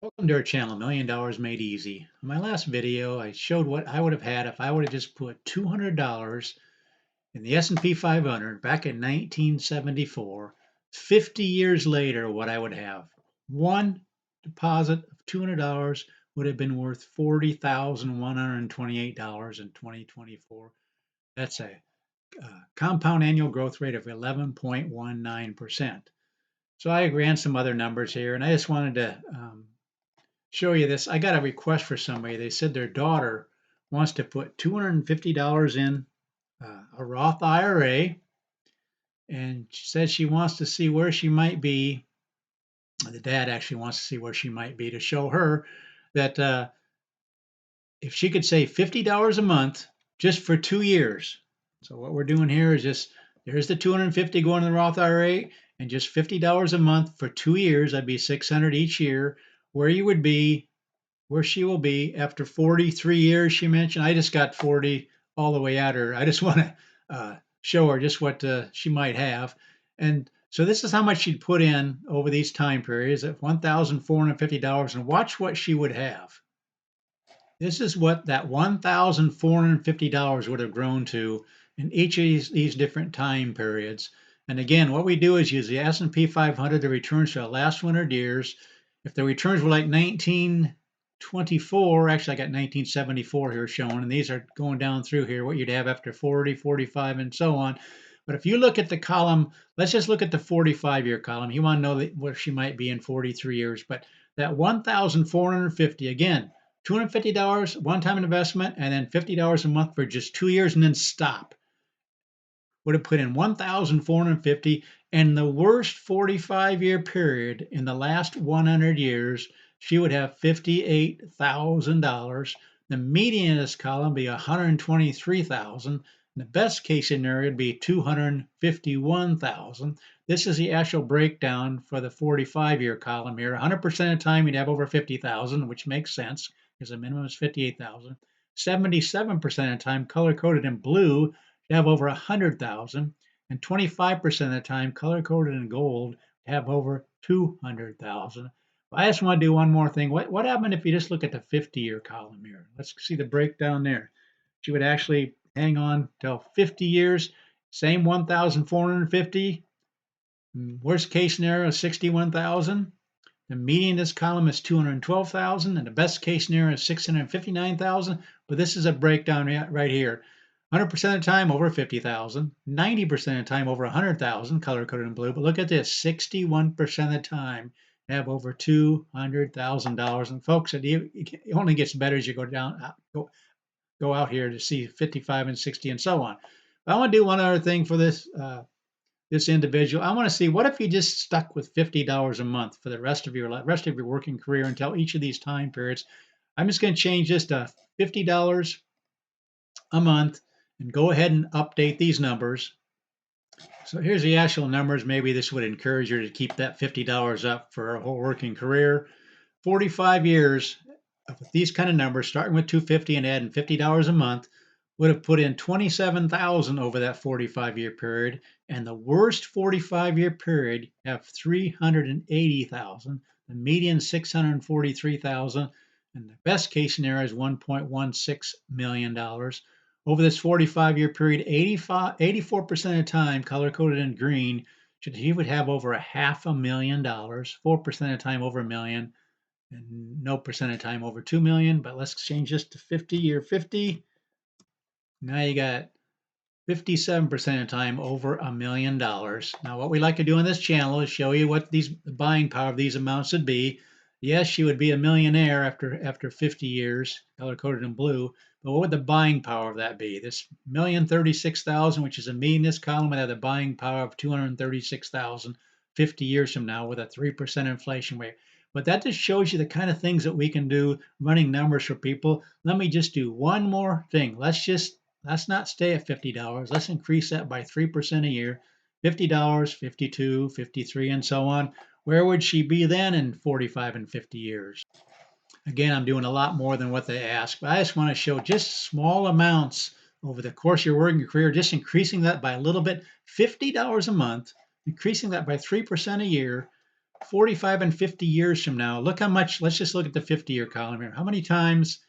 Welcome to our channel, $1,000,000 Made Easy. In my last video, I showed what I would have had if I would have just put $200 in the S&P 500 back in 1974. 50 years later, what I would have. One deposit of $200 would have been worth $40,128 in 2024. That's a compound annual growth rate of 11.19%. So I ran some other numbers here, and I just wanted to show you this. I got a request for somebody. They said their daughter wants to put $250 in a Roth IRA, and she said she wants to see where she might be. The dad actually wants to see where she might be to show her that if she could save $50 a month just for 2 years. So what we're doing here is just there's the 250 going to the Roth IRA, and just $50 a month for 2 years. That'd be 600 each year. Where you would be where she will be after 43 years, she mentioned. I just got 40 all the way at her. I just want to show her just what she might have. And so this is how much she'd put in over these time periods at $1,450, and watch what she would have. This is what that $1,450 would have grown to in each of these different time periods. And again, what we do is use the S&P 500, the returns for the last 100 years. If the returns were like 1924, actually I got 1974 here shown, and these are going down through here, what you'd have after 40, 45, and so on. But if you look at the column, let's just look at the 45-year column. You want to know where she might be in 43 years. But that 1,450, again, $250 one-time investment, and then $50 a month for just 2 years, and then stop. Would have put in 1,450, and the worst 45-year period in the last 100 years, she would have $58,000. The median in this column would be 123,000. The best case scenario would be 251,000. This is the actual breakdown for the 45-year column here. 100% of the time, you'd have over 50,000, which makes sense because the minimum is 58,000. 77% of the time, color coded in blue, you have over 100,000, and 25% of the time, color coded in gold, have over 200,000. I just want to do one more thing. What happened if you just look at the 50-year column here? Let's see the breakdown there. She would actually hang on till 50 years, same 1,450. Worst case scenario is 61,000. The median in this column is 212,000, and the best case scenario is 659,000. But this is a breakdown right here. 100% of the time over 50,000, 90% of the time over 100,000, color coded in blue. But look at this, 61% of the time have over $200,000. And folks, it only gets better as you go down, go out here to see 55 and 60 and so on. But I want to do one other thing for this individual. I want to see what if you just stuck with $50 a month for the rest of your working career until each of these time periods. I'm just going to change this to $50 a month and go ahead and update these numbers. So here's the actual numbers. Maybe this would encourage you to keep that $50 up for a whole working career. 45 years with these kind of numbers, starting with 250 and adding $50 a month, would have put in 27,000 over that 45-year period, and the worst 45-year period have 380,000, the median 643,000, and the best case scenario is $1.16 million. Over this 45-year period, 84% of the time, color coded in green, he would have over $500,000, 4% of the time over a million, and no percent of the time over 2 million. But let's change this to 50 year 50. Now you got 57% of the time over $1 million. Now, what we like to do on this channel is show you what the buying power of these amounts would be. Yes, she would be a millionaire after 50 years, color coded in blue. But what would the buying power of that be? This 1,036,000, which is a mean in this column, would have the buying power of 236,000 50 years from now with a 3% inflation rate. But that just shows you the kind of things that we can do running numbers for people. Let me just do one more thing. Let's not stay at $50. Let's increase that by 3% a year. $50, 52, 53, and so on. Where would she be then in 45 and 50 years? Again, I'm doing a lot more than what they ask, but I just want to show just small amounts over the course of your working career, just increasing that by a little bit, $50 a month, increasing that by 3% a year. 45 and 50 years from now, look how much, let's just look at the 50-year column here. How many times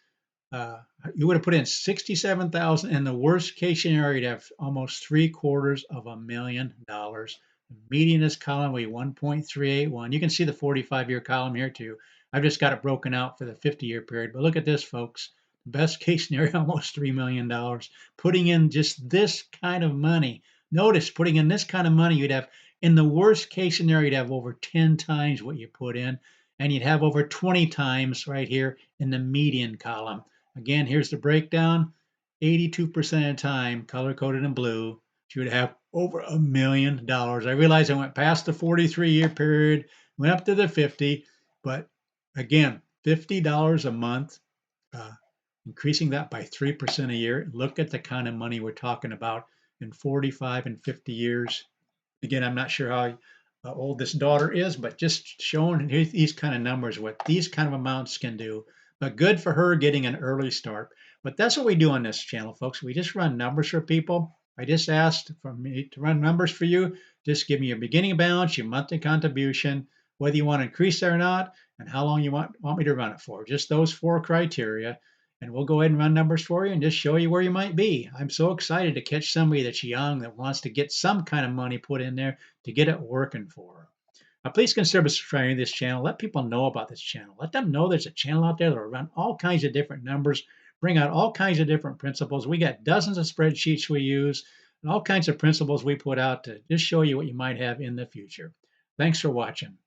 uh, you would have put in 67,000. In the worst case scenario, you'd have almost $750,000. The median in this column will be 1.381. You can see the 45-year column here too. I've just got it broken out for the 50-year period. But look at this, folks. Best case scenario, almost $3 million. Putting in just this kind of money. Notice, putting in this kind of money, you'd have, in the worst case scenario, you'd have over 10 times what you put in, and you'd have over 20 times right here in the median column. Again, here's the breakdown. 82% of the time, color coded in blue, she would have over $1 million. I realize I went past the 43-year period, went up to the 50, but again, $50 a month, uh, increasing that by 3% a year. Look at the kind of money we're talking about in 45 and 50 years. Again, I'm not sure how old this daughter is, but just showing these kind of numbers, what these kind of amounts can do. But good for her getting an early start. But that's what we do on this channel, folks. We just run numbers for people. I just asked for me to run numbers for you. Just give me your beginning balance, your monthly contribution, whether you want to increase it or not, and how long you want me to run it for. Just those 4 criteria. And we'll go ahead and run numbers for you and just show you where you might be. I'm so excited to catch somebody that's young that wants to get some kind of money put in there to get it working for her. Now, please consider subscribing to this channel. Let people know about this channel. Let them know there's a channel out there that will run all kinds of different numbers, bring out all kinds of different principles. We got dozens of spreadsheets we use and all kinds of principles we put out to just show you what you might have in the future. Thanks for watching.